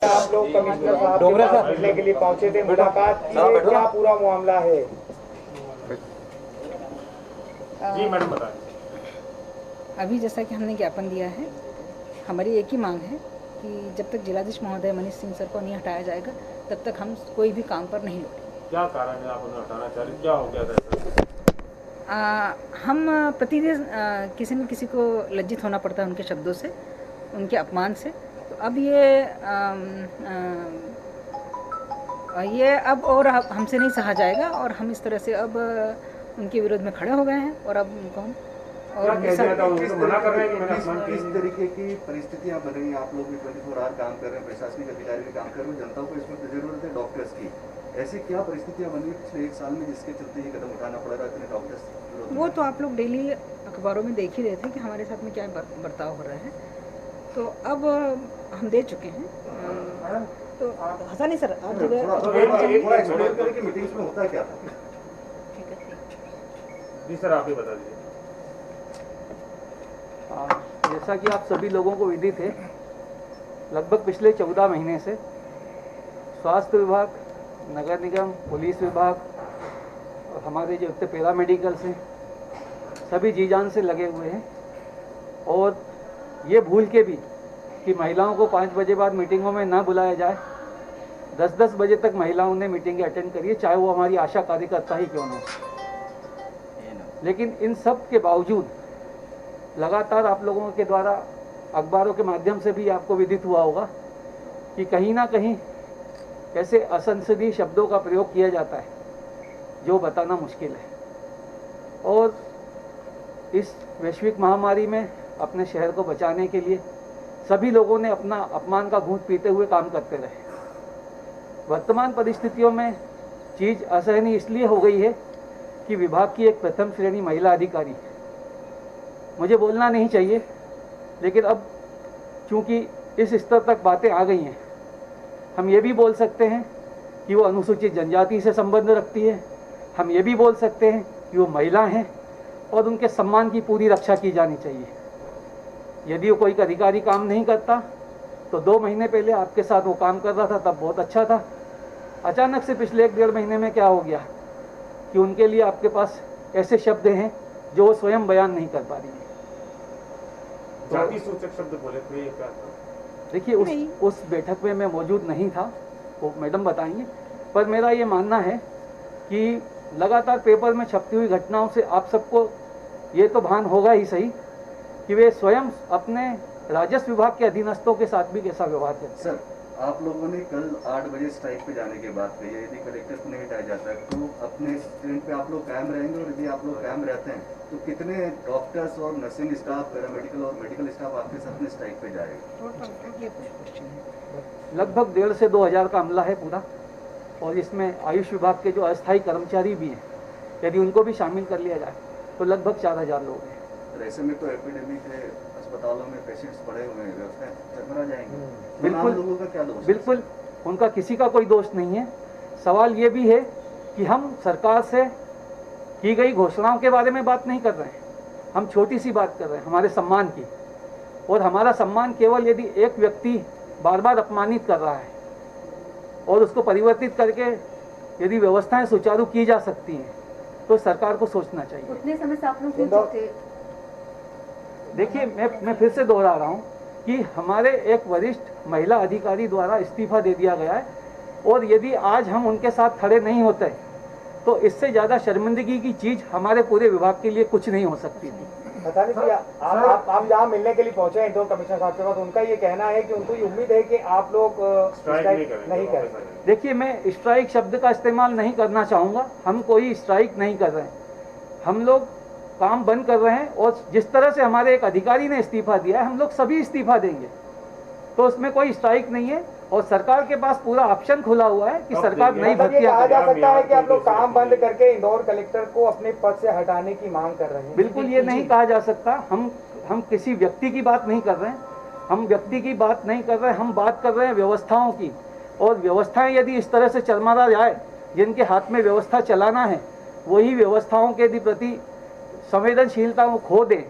आप लोग कमिश्नर साहब के पास मिलने के लिए पहुंचे थे, मुलाकात की है, क्या पूरा मामला है? जी मैडम बताएं। अभी जैसा कि हमने ज्ञापन दिया है, हमारी एक ही मांग है कि जब तक जिलाधीश महोदय मनीष सिंह सर को नहीं हटाया जाएगा तब तक हम कोई भी काम पर नहीं लौटेंगे। क्या कारण है आप उन्हें हटाना चाह रहे हैं? क्या हो गया था? हम प्रतिदिन किसी न किसी को लज्जित होना पड़ता है उनके शब्दों से, उनके अपमान से। तो अब ये अब और हमसे नहीं सहा जाएगा और हम इस तरह से अब उनके विरोध में खड़े हो गए हैं और अब उनको हम और किस तरीके की परिस्थितियां बन रही हैं? आप लोग भी 24 आवर काम कर रहे हैं, प्रशासनिक अधिकारी भी काम कर रहे हैं, जनता को इसमें जरूरत है डॉक्टर्स की। ऐसी क्या परिस्थितियां बनी पिछले 1 साल में जिसके चलते ये कदम उठाना पड़ रहा है इतने डॉक्टर्स? वो तो आप लोग डेली अखबारों में देख ही रहे थे कि हमारे साथ में क्या बर्ताव हो रहा है। तो अब हम दे चुके हैं। तो हंसा नहीं सर, आप जगह मीटिंग्स में होता क्या था? जी सर आप ही बता दीजिए। जैसा कि आप सभी लोगों को विदित है, लगभग पिछले 14 महीने से स्वास्थ्य विभाग, नगर निगम, पुलिस विभाग और हमारे जो इतने पैरामेडिकल्स हैं सभी जी जान से लगे हुए हैं। और ये भूल के भी कि महिलाओं को 5 बजे बाद मीटिंगों में ना बुलाया जाए, 10-10 बजे तक महिलाओं ने मीटिंग अटेंड करी है, चाहे वो हमारी आशा कार्यकर्ता ही क्यों ना हो। लेकिन इन सब के बावजूद लगातार आप लोगों के द्वारा अखबारों के माध्यम से भी आपको विदित हुआ होगा कि कहीं ना कहीं ऐसे असंसदीय शब्दों का प्रयोग किया जाता है जो बताना मुश्किल है। और इस वैश्विक महामारी में अपने शहर को बचाने के लिए सभी लोगों ने अपना अपमान का घूंट पीते हुए काम करते रहे। वर्तमान परिस्थितियों में चीज़ असहनीय इसलिए हो गई है कि विभाग की एक प्रथम श्रेणी महिला अधिकारी, मुझे बोलना नहीं चाहिए लेकिन अब चूंकि इस स्तर तक बातें आ गई हैं, हम ये भी बोल सकते हैं कि वो अनुसूचित जनजाति से संबंध रखती है, हम ये भी बोल सकते हैं कि वो महिला हैं और उनके सम्मान की पूरी रक्षा की जानी चाहिए। यदि वो कोई अधिकारी काम नहीं करता तो 2 महीने पहले आपके साथ वो काम कर रहा था, तब बहुत अच्छा था। अचानक से पिछले 1-1.5 महीने में क्या हो गया कि उनके लिए आपके पास ऐसे शब्द हैं जो वो स्वयं बयान नहीं कर पा रही है। जाति सूचक शब्द बोले थे, ये क्या था? देखिए उस बैठक में मैं मौजूद नहीं था, वो मैडम बताएंगे। पर मेरा ये मानना है कि लगातार पेपर में छपती हुई घटनाओं से आप सबको ये तो भान होगा ही सही कि वे स्वयं अपने राजस्व विभाग के अधीनस्थों के साथ भी कैसा व्यवहार करते। सर आप लोगों ने कल 8 बजे स्ट्राइक पे जाने के बाद कही, यदि कलेक्टर को नहीं हटाया जाता है तो अपने स्टैंड पे आप लोग कायम रहेंगे, और यदि आप लोग कायम रहते हैं तो कितने डॉक्टर्स और नर्सिंग स्टाफ, पैरामेडिकल और मेडिकल स्टाफ आपके साथ में स्ट्राइक पे जाएगा? लगभग 1,500 से 2,000 का अमला है पूरा, और इसमें आयुष विभाग के जो अस्थायी कर्मचारी भी हैं, यदि उनको भी शामिल कर लिया जाए तो लगभग 4,000 लोग हैं। ऐसे में तो एपिडेमिक है, अस्पतालों में पेशेंट्स पड़े हुए हैं, व्यवस्था चरमरा जाएंगे। बिल्कुल लोगों का क्या दोष? बिल्कुल उनका किसी का कोई दोष नहीं है। सवाल ये भी है कि हम सरकार से की गई घोषणाओं के बारे में बात नहीं कर रहे हैं, हम छोटी सी बात कर रहे हैं हमारे सम्मान की। और हमारा सम्मान केवल यदि एक व्यक्ति बार बार अपमानित कर रहा है और उसको परिवर्तित करके यदि व्यवस्थाएं सुचारू की जा सकती हैं तो सरकार को सोचना चाहिए। उतने समय से आप लोग क्यों चुप थे? देखिए मैं फिर से दोहरा रहा हूँ कि हमारे एक वरिष्ठ महिला अधिकारी द्वारा इस्तीफा दे दिया गया है, और यदि आज हम उनके साथ खड़े नहीं होते तो इससे ज़्यादा शर्मिंदगी की चीज़ हमारे पूरे विभाग के लिए कुछ नहीं हो सकती थी। पता नहीं भैया, आप जहाँ मिलने के लिए पहुंचे हैं इंदौर कमिश्नर साहब के पास, उनका ये कहना है कि उनको ये उम्मीद है कि आप लोग स्ट्राइक नहीं करें। देखिए मैं स्ट्राइक शब्द का इस्तेमाल नहीं करना चाहूँगा, हम कोई स्ट्राइक नहीं कर रहे हैं, हम लोग काम बंद कर रहे हैं। और जिस तरह से हमारे एक अधिकारी ने इस्तीफा दिया है, हम लोग सभी इस्तीफा देंगे, तो उसमें कोई स्ट्राइक नहीं है। और सरकार के पास पूरा ऑप्शन खुला हुआ है कि सरकार नई भर्तियां कहा जा सकता है कि आप लोग काम बंद करके इंदौर कलेक्टर को अपने पद से हटाने की मांग कर रहे हैं। बिल्कुल ये नहीं कहा जा सकता। हम किसी व्यक्ति की बात नहीं कर रहे हैं, हम व्यक्ति की बात नहीं कर रहे हैं, हम बात कर रहे हैं व्यवस्थाओं की। और व्यवस्थाएं यदि इस तरह से चरमरा जाए, जिनके हाथ में व्यवस्था चलाना है वही व्यवस्थाओं के प्रति संवेदनशीलता को खो दें,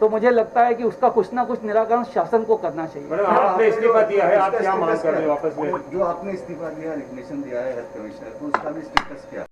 तो मुझे लगता है कि उसका कुछ ना कुछ निराकरण शासन को करना चाहिए। मैडम आपने इस्तीफा दिया है, आप क्या मांग कर रहे हैं वापस ले? जो आपने इस्तीफा दिया, रिकग्निशन दिया है हेल्थ कमिश्नर को, उसका भी स्टेटस क्या है?